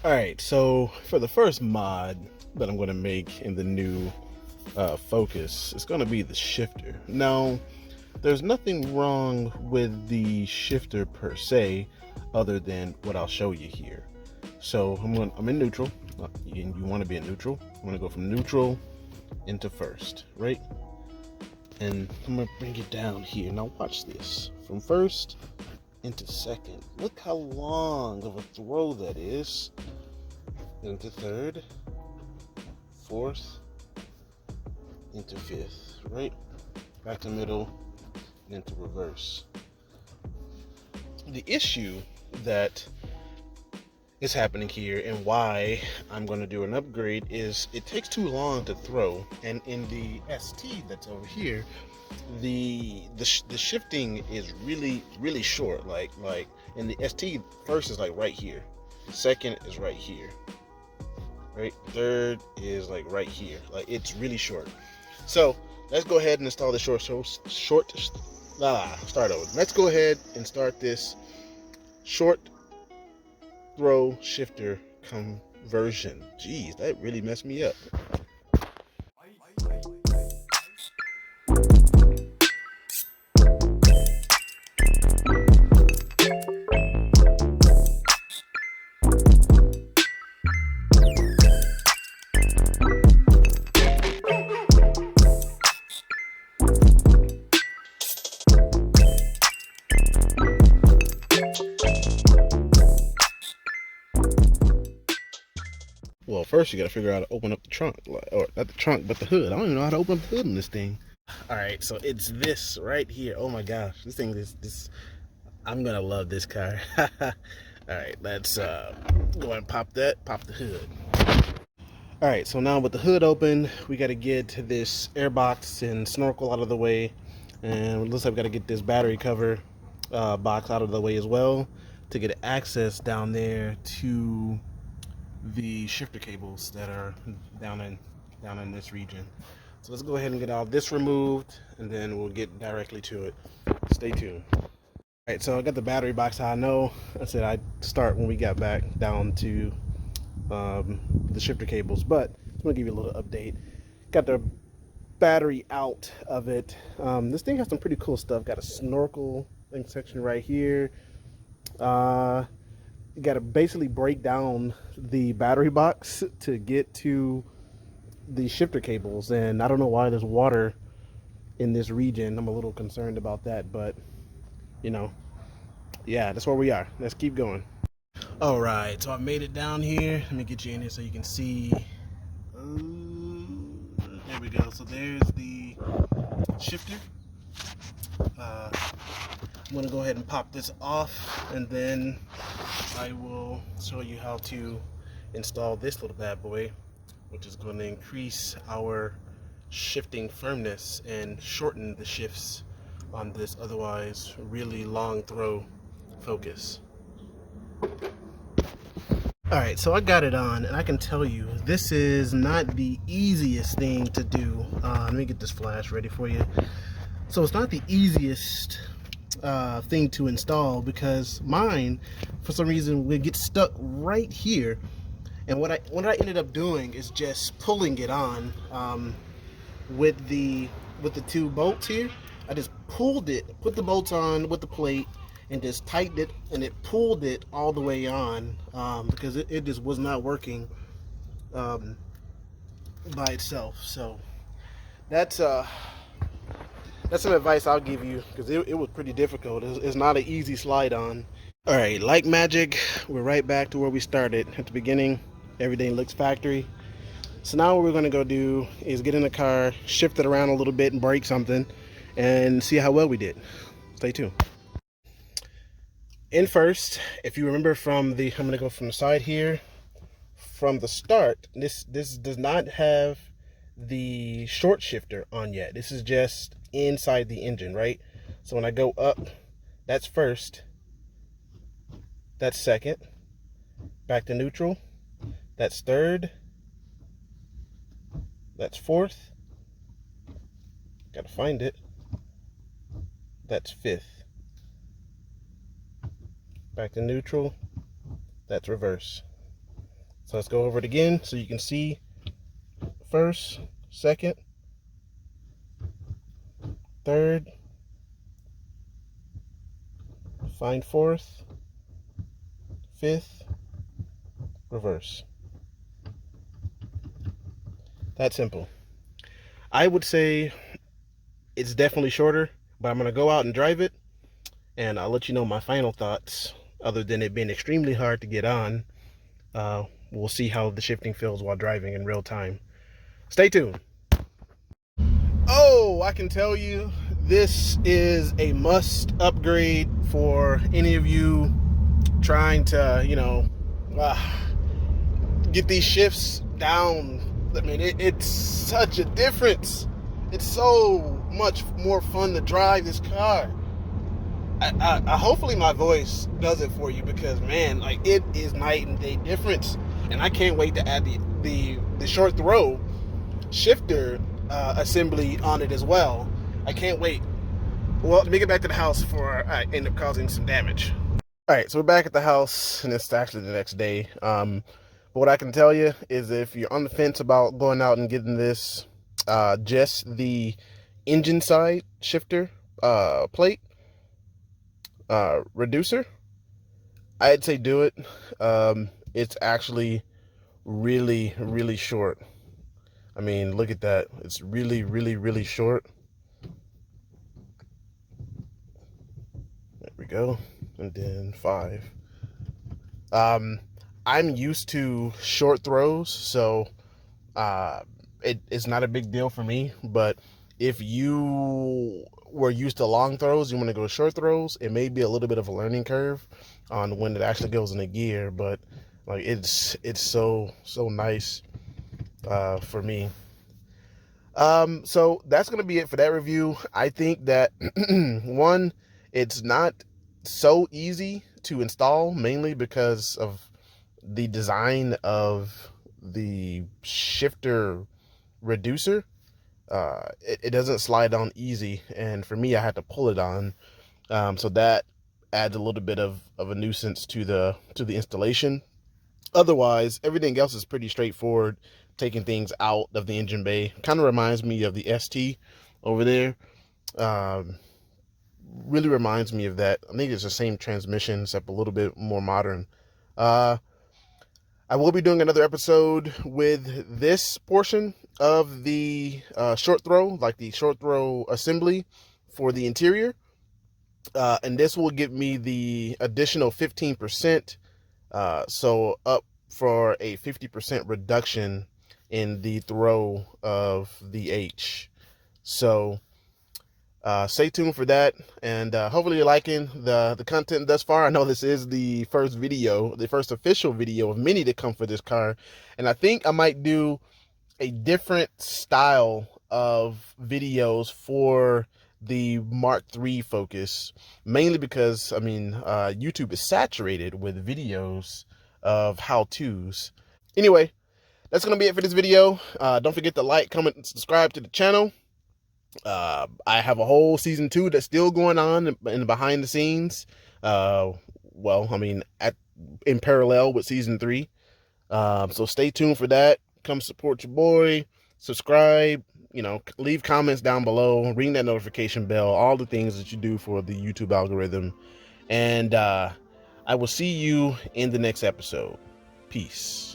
Alright, so for the first mod that I'm going to make in the new Focus, it's going to be the shifter. Now, there's nothing wrong with the shifter per se, other than what I'll show you here. So I'm in neutral, and you want to be in neutral. I'm going to go from neutral into first, right? And I'm going to bring it down here. Now watch this. From first into second. Look how long of a throw that is. Into third, fourth, into fifth, right? Back to middle, and into reverse. The issue that is happening here and why I'm going to do an upgrade is it takes too long to throw, and in the ST that's over here, the shifting is really short. Like in the ST, first is like right here, second is right here, right? Third is like right here. Like it's really short. So let's go ahead and install the start over. Let's go ahead and start this short throw shifter conversion. Jeez, that really messed me up. Well, first you gotta figure out how to open up the trunk, or not the trunk, but the hood. I don't even know how to open up the hood in this thing. All right, so it's this right here. Oh my gosh, this thing, this, I'm gonna love this car. All right, let's go ahead and pop the hood. All right, so now with the hood open, we gotta get this air box and snorkel out of the way, and it looks like we gotta get this battery cover box out of the way as well to get access down there to the shifter cables that are down in this region. So let's go ahead and get all this removed, and then we'll get directly to it. Stay tuned. All right, so I got the battery box. I know I said I'd start when we got back down to the shifter cables, but I'm gonna give you a little update. Got the battery out of it. This thing has some pretty cool stuff. Got a snorkel section right here. You got to basically break down the battery box to get to the shifter cables, and I don't know why there's water in this region. I'm a little concerned about that, but you know, yeah, that's where we are. Let's keep going. All right, so I've made it down here. Let me get you in here so you can see. There we go. So there's the shifter. I'm gonna go ahead and pop this off, and then I will show you how to install this little bad boy, which is going to increase our shifting firmness and shorten the shifts on this otherwise really long throw Focus. Alright, so I got it on, and I can tell you this is not the easiest thing to do. Let me get this flash ready for you. So it's not the easiest thing to install, because mine for some reason would get stuck right here, and what I ended up doing is just pulling it on with the two bolts here. I just pulled it, put the bolts on with the plate, and just tightened it, and it pulled it all the way on, because it just was not working by itself. So that's some advice I'll give you, because it was pretty difficult. It's not an easy slide on. All right, like magic, we're right back to where we started at the beginning. Everything looks factory. So now what we're going to go do is get in the car, shift it around a little bit and break something, and see how well we did. Stay tuned. In first, if you remember from the, I'm going to go from the side here. From the start, this does not have the short shifter on yet. This is just inside the engine, right? So when I go up, that's first, that's second, back to neutral, that's third, that's fourth, gotta find it, that's fifth, back to neutral, that's reverse. So let's go over it again so you can see first, second, third, find fourth, fifth, reverse. That simple. I would say it's definitely shorter, but I'm going to go out and drive it, and I'll let you know my final thoughts, other than it being extremely hard to get on. We'll see how the shifting feels while driving in real time. Stay tuned. Oh, I can tell you, this is a must upgrade for any of you trying to, get these shifts down. I mean, it's such a difference. It's so much more fun to drive this car. I hopefully my voice does it for you, because man, like, it is night and day difference. And I can't wait to add the short throw shifter assembly on it as well. I can't wait. Well, let me get back to the house before I end up causing some damage. All right, so we're back at the house, and it's actually the next day. But what I can tell you is, if you're on the fence about going out and getting this, just the engine side shifter plate reducer, I'd say do it. It's actually really, really short. I mean, look at that. It's really, really, really short. There we go. And then 5. I'm used to short throws, so it's not a big deal for me. But if you were used to long throws, you want to go short throws, it may be a little bit of a learning curve on when it actually goes in a gear. But like, it's so nice for me. So that's gonna be it for that review. I think that one, it's not so easy to install, mainly because of the design of the shifter reducer. It doesn't slide on easy, and for me, I had to pull it on. So that adds a little bit of a nuisance to the installation. Otherwise, everything else is pretty straightforward. Taking things out of the engine bay kind of reminds me of the ST over there. Really reminds me of that. I think it's the same transmission, except a little bit more modern. I will be doing another episode with this portion of the short throw, like the short throw assembly for the interior. And this will give me the additional 15%. So up for a 50% reduction in the throw of the H. So stay tuned for that, and hopefully you're liking the content thus far. I know this is the first video, the first official video of many to come for this car, and I think I might do a different style of videos for the Mark III Focus, mainly because, I mean, YouTube is saturated with videos of how-tos. Anyway, that's going to be it for this video. Don't forget to like, comment, and subscribe to the channel. I have a whole season 2 that's still going on in the behind the scenes. Well, I mean, in parallel with season 3. So stay tuned for that. Come support your boy. Subscribe. Leave comments down below. Ring that notification bell. All the things that you do for the YouTube algorithm. And I will see you in the next episode. Peace.